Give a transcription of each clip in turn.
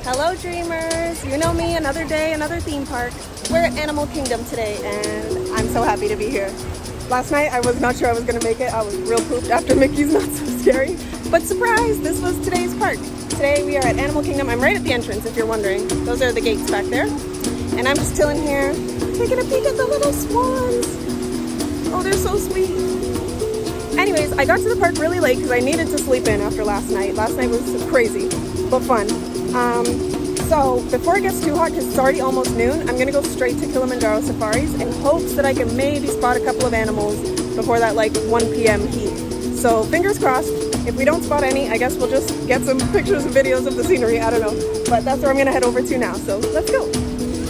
Hello dreamers, you know me, another day, another theme park. We're at Animal Kingdom today and I'm so happy to be here. Last night I was not sure I was going to make it. I was real pooped after Mickey's Not So Scary. But surprise, this was today's park. Today we are at Animal Kingdom. I'm right at the entrance if you're wondering. Those are the gates back there. And I'm just chilling here, taking a peek at the little swans. Oh, they're so sweet. Anyways, I got to the park really late because I needed to sleep in after last night. Last night was crazy, but fun. So before it gets too hot, because it's already almost noon, I'm going to go straight to Kilimanjaro Safaris in hopes that I can maybe spot a couple of animals before that like 1 p.m. heat. So fingers crossed. If we don't spot any, I guess we'll just get some pictures and videos of the scenery. I don't know. But that's where I'm going to head over to now. So let's go.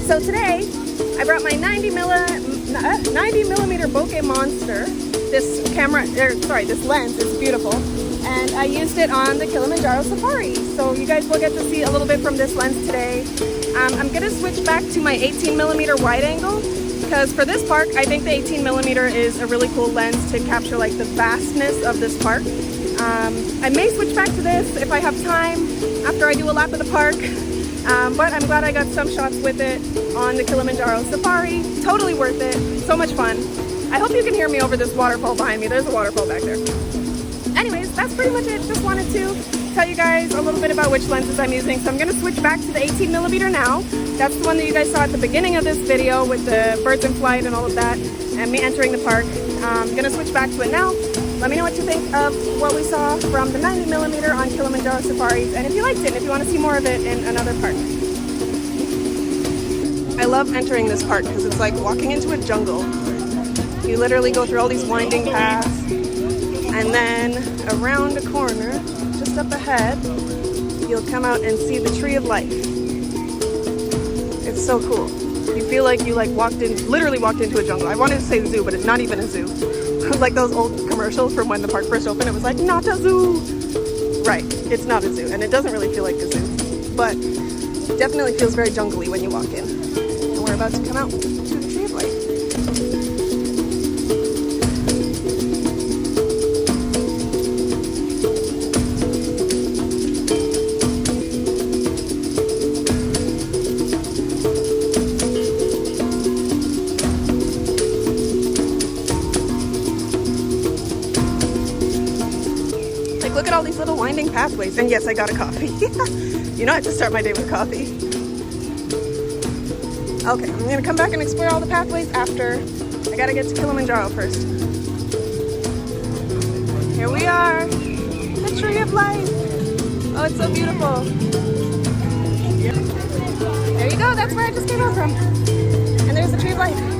So today, I brought my 90 millimeter bokeh monster. This lens is beautiful. And I used it on the Kilimanjaro Safari. So you guys will get to see a little bit from this lens today. I'm gonna switch back to my 18 millimeter wide angle because for this park, I think the 18 millimeter is a really cool lens to capture like the vastness of this park. I may switch back to this if I have time after I do a lap of the park. But I'm glad I got some shots with it on the Kilimanjaro Safari. Totally worth it, so much fun. I hope you can hear me over this waterfall behind me. There's a waterfall back there. Anyways, that's pretty much it. Just wanted to tell you guys a little bit about which lenses I'm using. So I'm going to switch back to the 18 millimeter now. That's the one that you guys saw at the beginning of this video with the birds in flight and all of that and me entering the park. I'm going to switch back to it now. Let me know what you think of what we saw from the 90 millimeter on Kilimanjaro Safaris and if you liked it and if you want to see more of it in another park. I love entering this park because it's like walking into a jungle. You literally go through all these winding paths. And then around a corner, just up ahead, you'll come out and see the Tree of Life. It's so cool. You feel like you literally walked into a jungle. I wanted to say zoo, but it's not even a zoo. Like those old commercials from when the park first opened, it was like, not a zoo. Right, it's not a zoo, and it doesn't really feel like a zoo. But it definitely feels very jungly when you walk in. And we're about to come out to the Tree of Life. Look at all these little winding pathways. And yes, I got a coffee. You know I have to start my day with coffee. Okay, I'm gonna come back and explore all the pathways after. I gotta get to Kilimanjaro first. Here we are, the Tree of Life. Oh, it's so beautiful. There you go, that's where I just came out from. And there's the Tree of Life.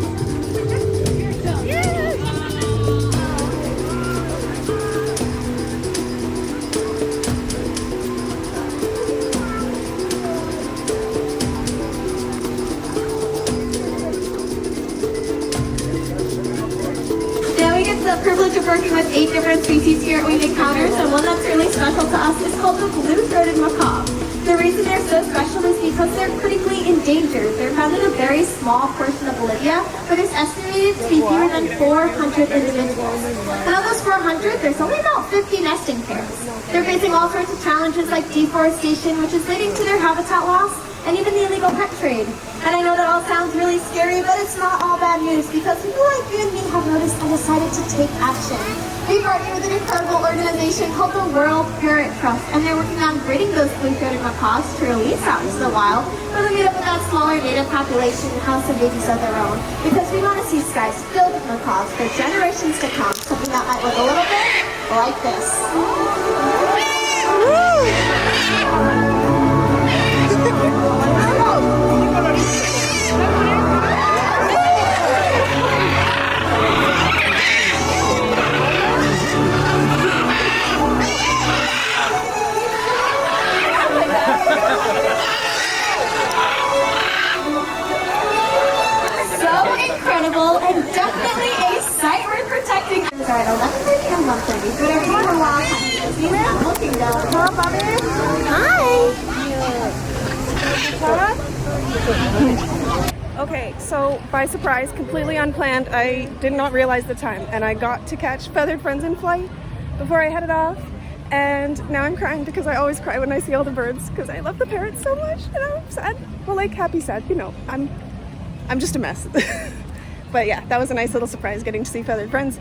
The privilege of working with 8 different species here at Winged Encounters, and one that's really special to us is called the blue-throated macaw. The reason they're so special is because they're critically endangered. They're found in a very small portion of Bolivia, but it's estimated to be fewer than 400 individuals. And of those 400, there's only about 50 nesting pairs. They're facing all sorts of challenges like deforestation, which is leading to their habitat loss, and even the illegal pet trade. And I know that all sounds really scary, but it's not all bad news because people like you and me have noticed and decided to take action. We partnered with an incredible organization called the World Parrot Trust, and they're working on breeding those blue-throated macaws to release out into the wild for them to meet up with that smaller native population and have some babies of their own. Because we want to see skies filled with macaws for generations to come, something that might look a little bit like this. So incredible and definitely a sight worth protecting. At 11:30 and 1:30, but everyone a long time. See them looking down. Hello, Bobby. Hi. Okay, so by surprise, completely unplanned, I did not realize the time, and I got to catch feathered friends in flight before I headed off. And now I'm crying because I always cry when I see all the birds because I love the parrots so much, and I'm sad. Well, like happy sad, you know. I'm just a mess. But yeah, that was a nice little surprise getting to see feathered friends.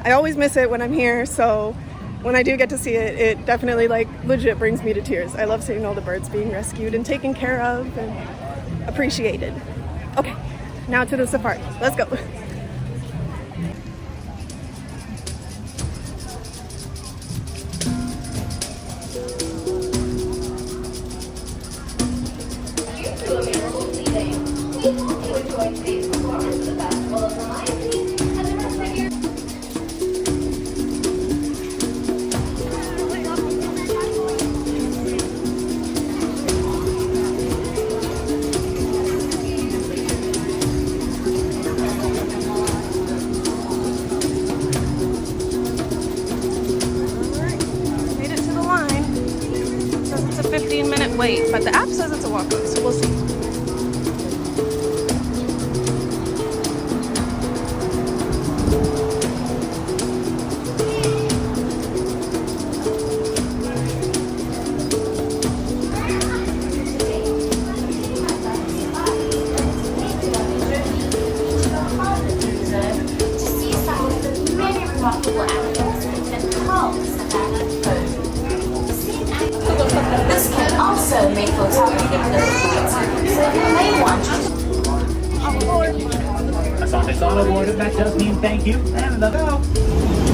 I always miss it when I'm here, so when I do get to see it, it definitely like legit brings me to tears. I love seeing all the birds being rescued and taken care of and appreciated. Okay, now to the safari. Let's go. Wait, but the app says it's a walk-up, so we'll see. Also made for Asante on board, if that does mean thank you, and the go.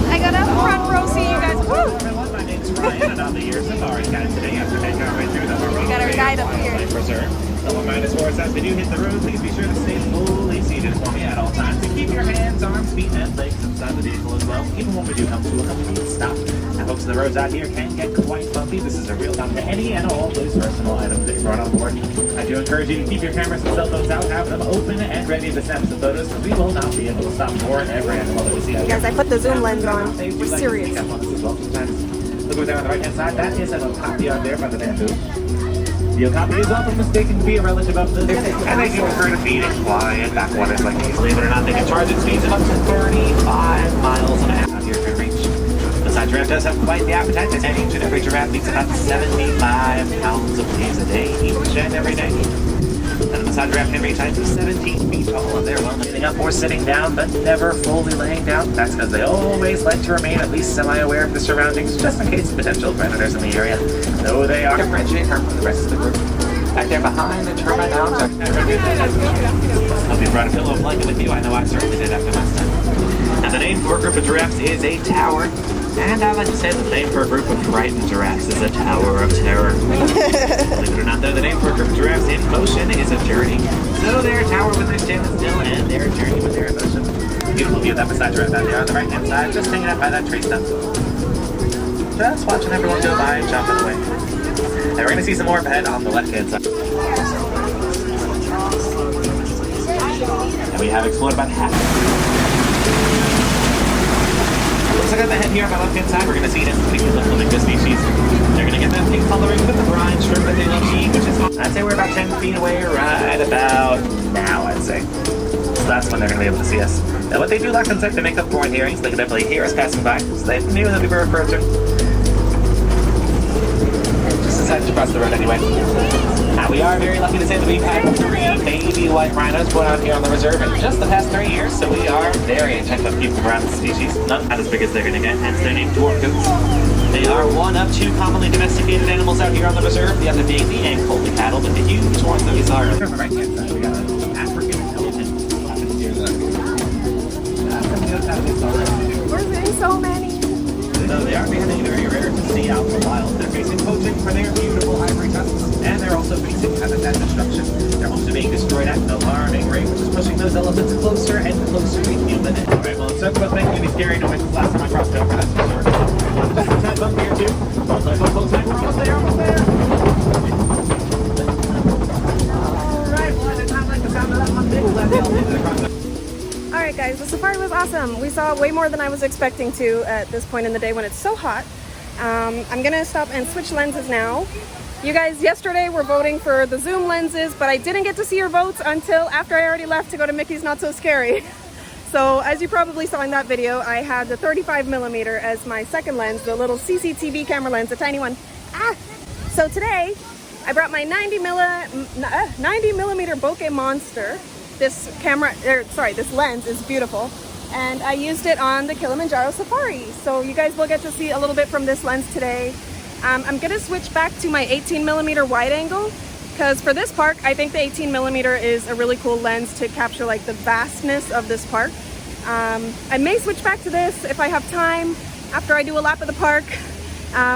I got a front row seat, you guys. Woo! Everyone, my name's Ryan, and I'm the Year Safari Guide today. After taking our way through the We got our guide up here. Life Preserve. Double minus 4 as we do hit the road. Please be sure to stay fully seated for me at all times and keep your hands, arms, feet, and legs inside the vehicle as well, even when we do come to a complete stop. And folks, the roads out here can get quite bumpy. This is a real time to any and all those personal items that you brought on board. I do encourage you to keep your cameras and cell phones out, have them open and ready to snap some photos, because we will not be able to stop for every animal that we see out here. Guys, I put the zoom lens on. We're serious. Look over there on the right hand side. That is an okapi out there by the bamboo. The okapi is often mistaken to be a relative of the and they do prefer to feed in quiet backwaters like these. Believe it or not, they can charge at speeds of up to 35 miles an hour out here for reach. The side giraffe does have quite the appetite, as each and every giraffe eats about 75 pounds of leaves a day, each and every day. And the side giraffe can reach heights of 17 feet tall, and they're well sitting up or sitting down, but never fully laying down. That's because they always like to remain at least semi-aware of the surroundings, just in case of potential predators in the area. Though they are differentiate her from the rest of the group. Back there behind the termite hounds are never good. Hope you brought a pillow and blanket with you. I know I certainly did after last time. And the name for a group of giraffes is a tower. And I like to say the name for a group of frightened giraffes is a tower of terror. Believe it or not, though, the name for a group of giraffes in motion is a journey. So they're a tower when they're standing still, and they're a journey when they're in motion. Beautiful view of that beside giraffe out there on the right-hand side, just hanging out by that tree stump. Just watching everyone go by and jumping away. And we're going to see some more up ahead on the left-hand side. And we have explored about half. Looks like on the head here on my left-hand side, we're going to see this particular flamingo species. They're going to get that pink coloring with the brine shrimp that they love to eat, which is, I'd say we're about 10 feet away right about now, I'd say. So that's when they're going to be able to see us. Now, what they do lack on sight, they make up for in hearing, so they can definitely hear us passing by. So they knew that we were approaching. Just decided to cross the road anyway. Now, we are very lucky to say that we've had 3 baby white rhinos put out here on the reserve in just the past 3 years, so we are very attentive people around the species. Not as big as they're going to get, hence their name dwarf goats. They are one of 2 commonly domesticated animals out here on the reserve, the other being the Ankole cattle, but the huge ones that we saw earlier. On the right-hand side, we got an African elephant. We're seeing so many. So they are becoming very rare to see out in the wild. They're facing poaching for their beautiful ivory tusks, and they're also facing habitat destruction. They're also being destroyed at an alarming rate, which is pushing those elephants closer and closer to human. Alright, well, except about making any scary noises last time I crossed over, that's for sure. Just a tad bump here, too. We're almost there, almost there. Alright, well, I did not like the sound of that one big left. Alright guys, the safari was awesome. We saw way more than I was expecting to at this point in the day when it's so hot. I'm gonna stop and switch lenses now. You guys yesterday were voting for the zoom lenses, but I didn't get to see your votes until after I already left to go to Mickey's Not So Scary. So as you probably saw in that video, I had the 35mm as my second lens, the little CCTV camera lens, the tiny one. So today I brought my 90mm bokeh monster. This this lens is beautiful, and I used it on the Kilimanjaro safari. So you guys will get to see a little bit from this lens today. I'm gonna switch back to my 18mm wide angle, because for this park, I think the 18mm is a really cool lens to capture like the vastness of this park. I may switch back to this if I have time after I do a lap of the park,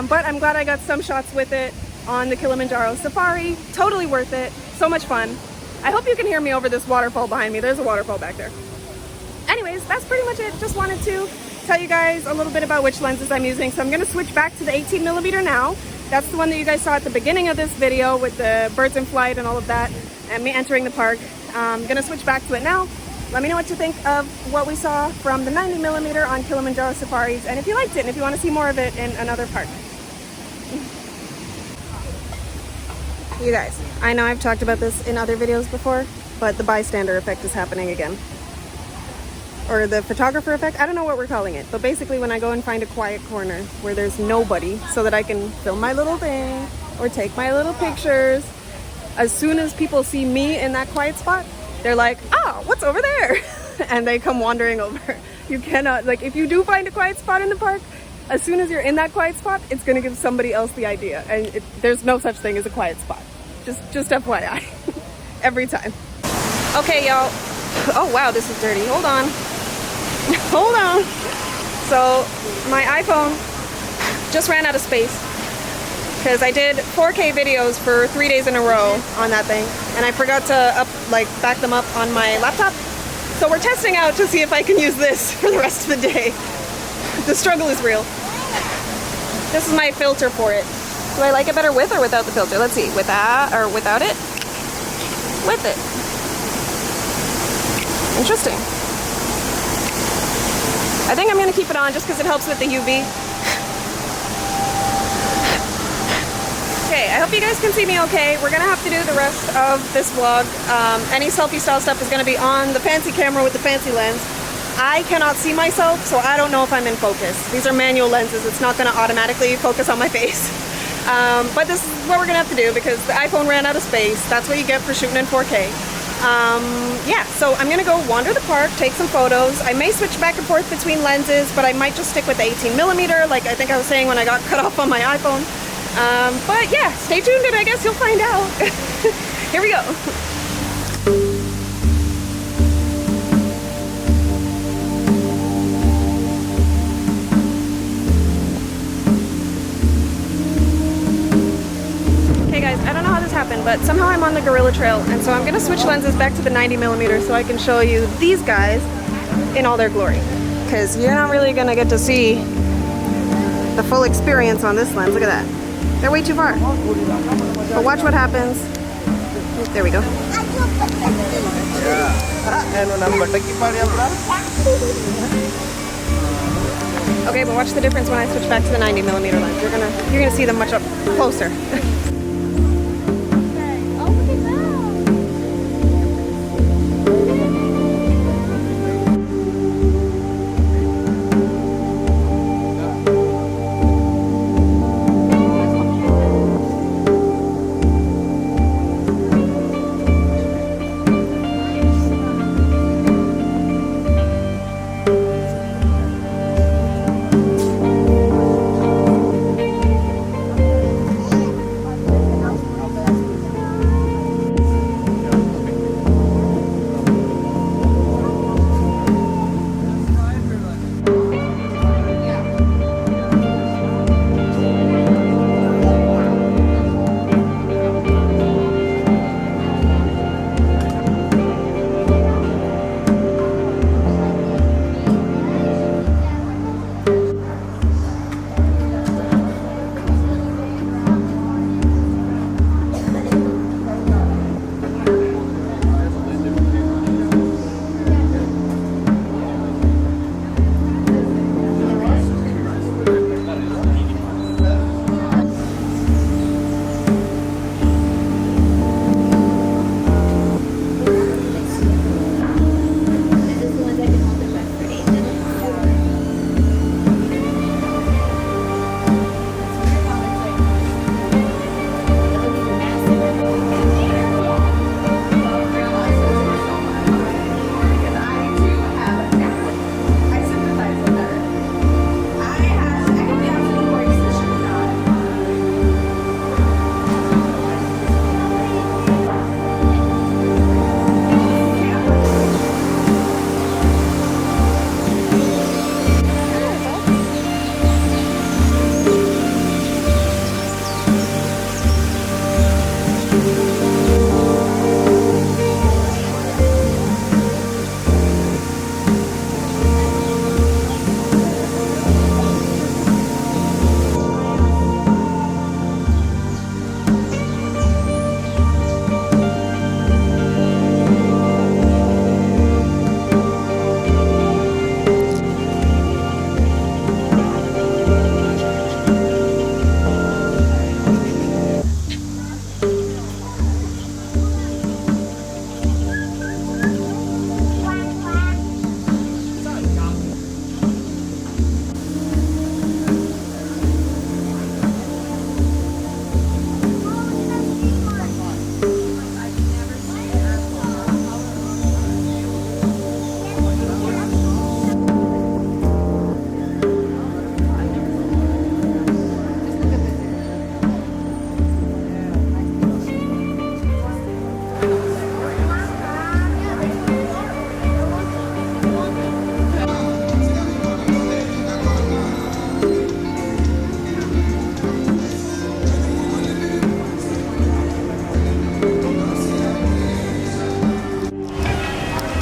but I'm glad I got some shots with it on the Kilimanjaro safari. Totally worth it, so much fun. I hope you can hear me over this waterfall behind me. There's a waterfall back there. Anyways, that's pretty much it. Just wanted to tell you guys a little bit about which lenses I'm using. So I'm gonna switch back to the 18mm now. That's the one that you guys saw at the beginning of this video with the birds in flight and all of that, and me entering the park. I'm gonna switch back to it now. Let me know what you think of what we saw from the 90mm on Kilimanjaro safaris, and if you liked it, and if you want to see more of it in another park. You guys, I know I've talked about this in other videos before, but the bystander effect is happening again. Or the photographer effect, I don't know what we're calling it, but basically when I go and find a quiet corner where there's nobody so that I can film my little thing or take my little pictures, as soon as people see me in that quiet spot, they're like, oh, what's over there? And they come wandering over. You cannot, like, if you do find a quiet spot in the park, as soon as you're in that quiet spot, it's gonna give somebody else the idea. And there's no such thing as a quiet spot. Just FYI, every time. Okay, y'all. Oh, wow, this is dirty. Hold on. Hold on. So my iPhone just ran out of space because I did 4K videos for 3 days in a row on that thing, and I forgot to back them up on my laptop. So we're testing out to see if I can use this for the rest of the day. The struggle is real. This is my filter for it. Do I like it better with or without the filter? Let's see. With that or without it? With it. Interesting. I think I'm going to keep it on just because it helps with the UV. Okay, I hope you guys can see me okay. We're going to have to do the rest of this vlog. Any selfie style stuff is going to be on the fancy camera with the fancy lens. I cannot see myself, so I don't know if I'm in focus. These are manual lenses. It's not going to automatically focus on my face. But this is what we're going to have to do because the iPhone ran out of space. That's what you get for shooting in 4K. Yeah, so I'm gonna go wander the park, take some photos. I may switch back and forth between lenses, but I might just stick with the 18mm, like I think I was saying when I got cut off on my iPhone. But yeah, stay tuned and I guess you'll find out. Here we go. I don't know how this happened, but somehow I'm on the Gorilla Trail, and so I'm going to switch lenses back to the 90mm so I can show you these guys in all their glory. Because you're not really going to get to see the full experience on this lens. Look at that. They're way too far. But watch what happens. There we go. Okay, but watch the difference when I switch back to the 90mm lens. You're gonna see them much up closer.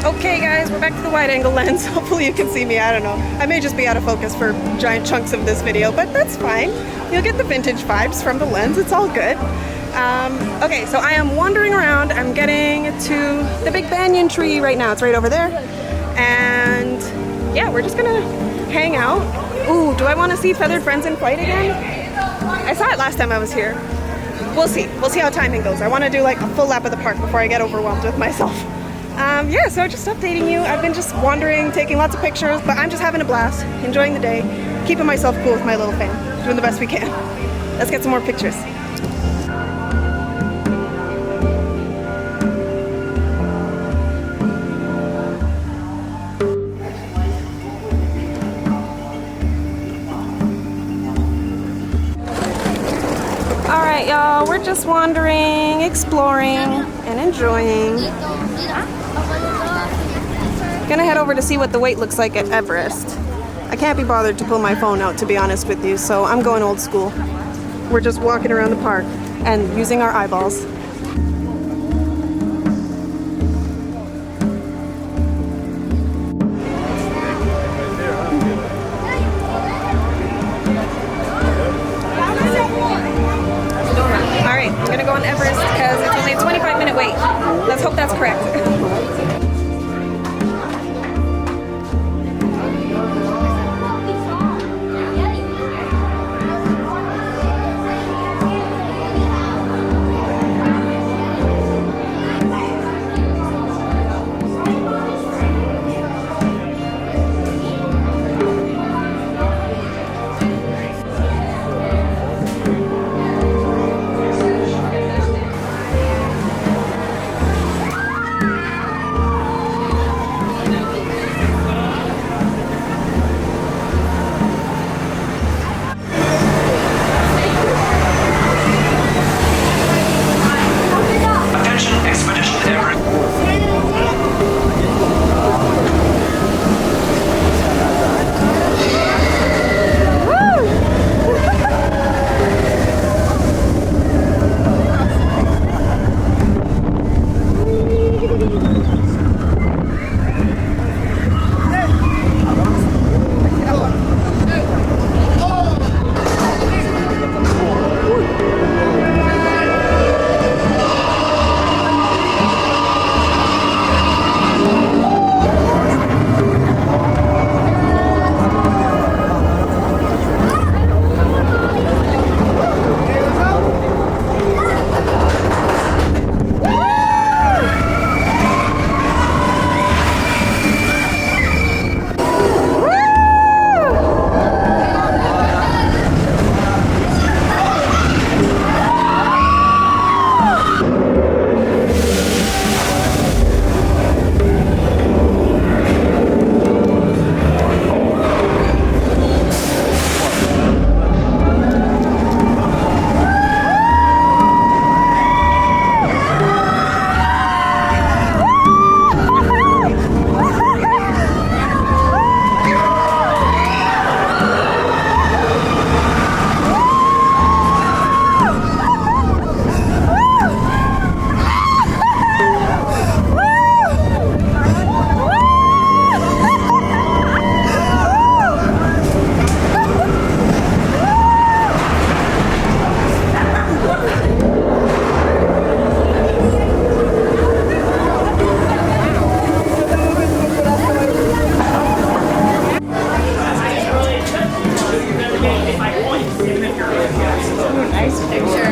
Okay guys, we're back to the wide angle lens. Hopefully you can see me, I don't know. I may just be out of focus for giant chunks of this video, but that's fine. You'll get the vintage vibes from the lens, it's all good. Okay, so I am wandering around. I'm getting to the big banyan tree right now. It's right over there. And yeah, we're just gonna hang out. Ooh, do I wanna see feathered friends in flight again? I saw it last time I was here. We'll see how timing goes. I wanna do like a full lap of the park before I get overwhelmed with myself. Yeah, so just updating you. I've been just wandering, taking lots of pictures, but I'm just having a blast, enjoying the day, keeping myself cool with my little fan, doing the best we can. Let's get some more pictures. All right, y'all, we're just wandering, exploring, and enjoying. Gonna head over to see what the wait looks like at Everest. I can't be bothered to pull my phone out, to be honest with you, so I'm going old school. We're just walking around the park and using our eyeballs. Alright, I'm gonna go on Everest because it's only a 25-minute wait. Let's hope that's correct.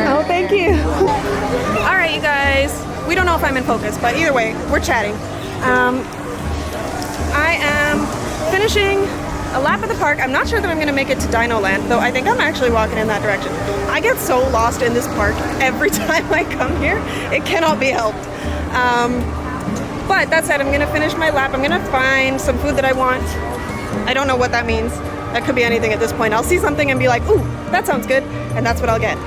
Oh, thank you. All right, you guys. We don't know if I'm in focus, but either way, we're chatting. I am finishing a lap of the park. I'm not sure that I'm going to make it to Dino Land, though I think I'm actually walking in that direction. I get so lost in this park every time I come here. It cannot be helped. But that said, I'm going to finish my lap. I'm going to find some food that I want. I don't know what that means. That could be anything at this point. I'll see something and be like, ooh, that sounds good, and that's what I'll get.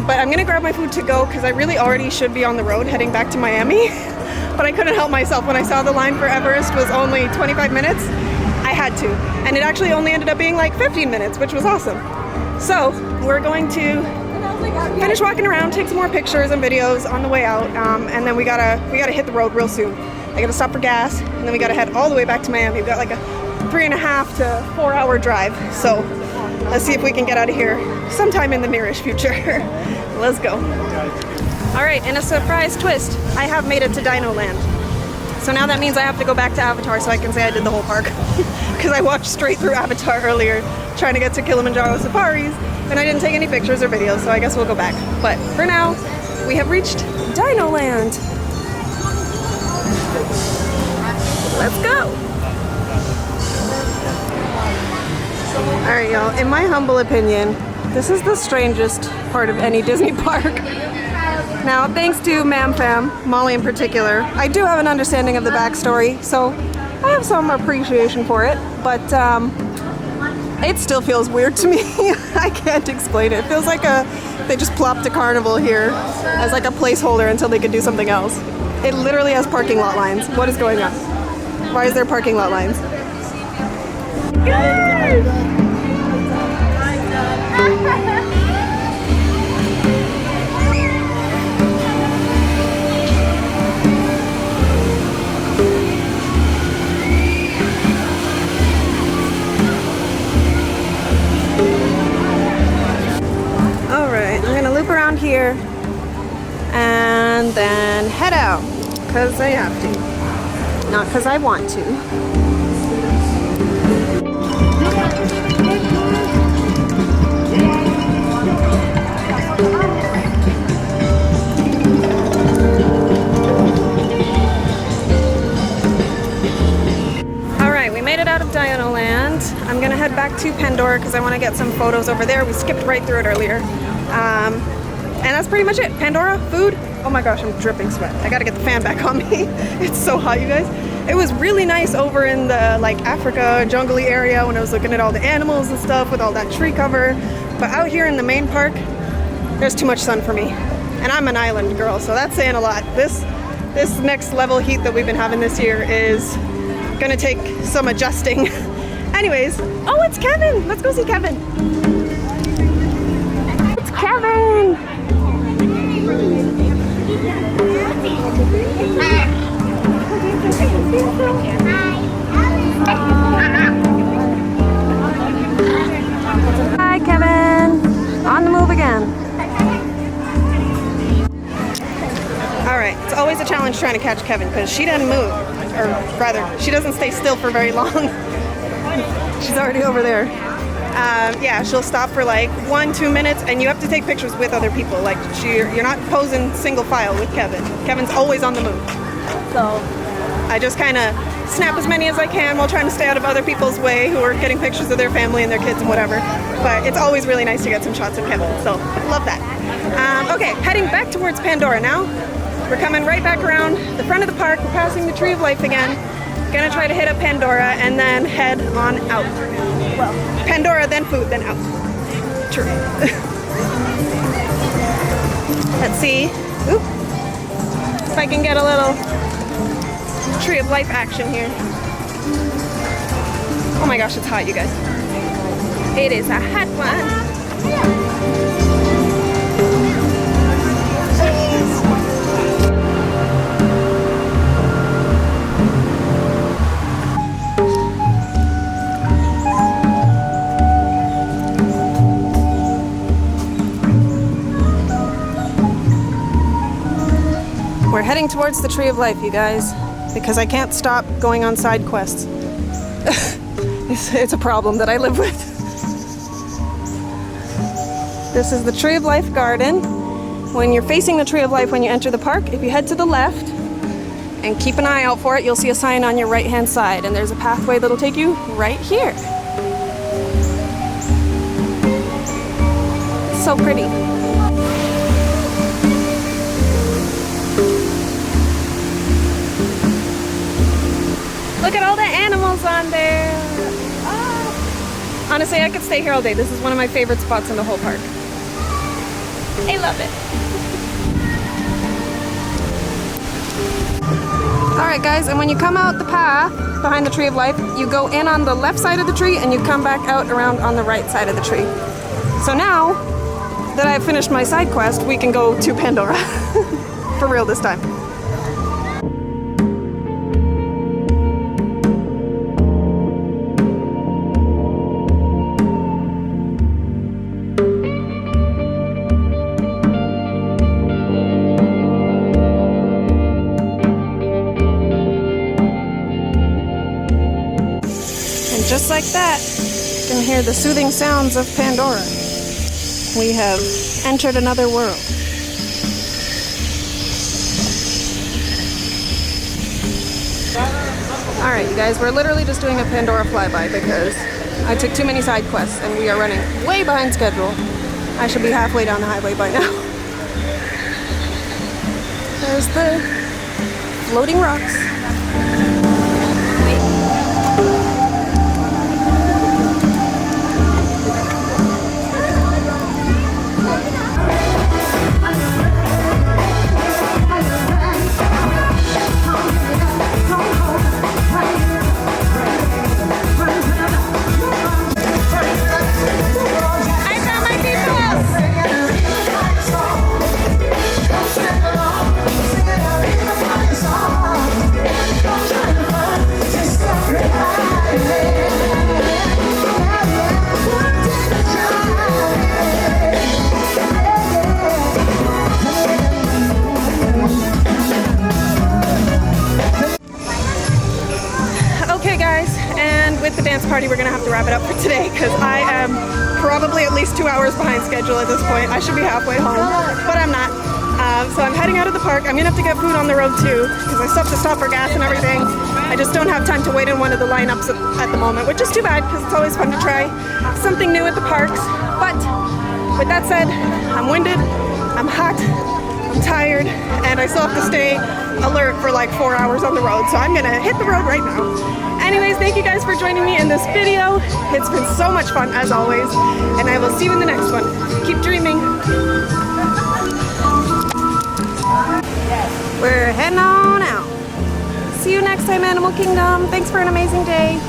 But I'm gonna grab my food to go because I really already should be on the road heading back to Miami. But I couldn't help myself when I saw the line for Everest was only 25 minutes. I had to. And it actually only ended up being like 15 minutes, which was awesome. So we're going to finish walking around, take some more pictures and videos on the way out, and then we gotta hit the road real soon. I gotta stop for gas, and then we gotta head all the way back to Miami. We've got like a 3.5 to 4 hour drive. So let's see if we can get out of here sometime in the nearish future. Let's go. All right, in a surprise twist, I have made it to Dino Land. So now that means I have to go back to Avatar so I can say I did the whole park. Because I watched straight through Avatar earlier, trying to get to Kilimanjaro Safaris, and I didn't take any pictures or videos, so I guess we'll go back. But for now, we have reached Dino Land. Let's go. All right, y'all, in my humble opinion, this is the strangest part of any Disney park. Now, thanks to Mam Fam, Molly in particular, I do have an understanding of the backstory, so I have some appreciation for it, but it still feels weird to me. I can't explain it. It feels like they just plopped a carnival here as like a placeholder until they could do something else. It literally has parking lot lines. What is going on? Why is there parking lot lines? Yes! Alright, I'm gonna loop around here and then head out because I have to, not because I want to. Out of Dino Land. I'm gonna head back to Pandora because I want to get some photos over there. We skipped right through it earlier. And that's pretty much it. Pandora, food. Oh my gosh, I'm dripping sweat. I gotta get the fan back on me. It's so hot, you guys. It was really nice over in the like Africa jungly area when I was looking at all the animals and stuff with all that tree cover. But out here in the main park, there's too much sun for me. And I'm an island girl, so that's saying a lot. This next level heat that we've been having this year is gonna take some adjusting. Anyways, oh, it's Kevin. Let's go see Kevin. It's Kevin. Hi, Kevin. On the move again. All right, it's always a challenge trying to catch Kevin because she doesn't move. Or rather, she doesn't stay still for very long. She's already over there. Yeah, she'll stop for like 1-2 minutes, and you have to take pictures with other people. Like you're not posing single file with Kevin. Kevin's always on the move. So I just kind of snap as many as I can while trying to stay out of other people's way who are getting pictures of their family and their kids and whatever. But it's always really nice to get some shots of Kevin. So love that. Okay, heading back towards Pandora now. We're coming right back around the front of the park. We're passing the Tree of Life again. Gonna try to hit up Pandora and then head on out. Well, Pandora, then food, then out. True. Let's see. Oop. If I can get a little Tree of Life action here. Oh my gosh, it's hot, you guys. It is a hot one. We're heading towards the Tree of Life, you guys, because I can't stop going on side quests. It's a problem that I live with. This is the Tree of Life garden. When you're facing the Tree of Life when you enter the park, if you head to the left and keep an eye out for it, you'll see a sign on your right-hand side, and there's a pathway that'll take you right here. So pretty. Look at all the animals on there. Ah. Honestly, I could stay here all day. This is one of my favorite spots in the whole park. I love it. Alright guys, and when you come out the path behind the Tree of Life, you go in on the left side of the tree and you come back out around on the right side of the tree. So now that I've finished my side quest, we can go to Pandora. For real this time. just like that, you can hear the soothing sounds of Pandora. We have entered another world. Alright, you guys, we're literally just doing a Pandora flyby because I took too many side quests and we are running way behind schedule. I should be halfway down the highway by now. There's the floating rocks. The dance party, we're gonna have to wrap it up for today because I am probably at least 2 hours behind schedule at this point. I should be halfway home, but I'm not. So I'm heading out of the park. I'm gonna have to get food on the road too because I still have to stop for gas and everything. I just don't have time to wait in one of the lineups at the moment, which is too bad because it's always fun to try something new at the parks. But with that said, I'm winded, I'm hot, I'm tired, and I still have to stay alert for like 4 hours on the road. So I'm gonna hit the road right now. Anyways, thank you guys for joining me in this video. It's been so much fun as always, and I will see you in the next one. Keep dreaming. We're heading on out. See you next time, Animal Kingdom. Thanks for an amazing day.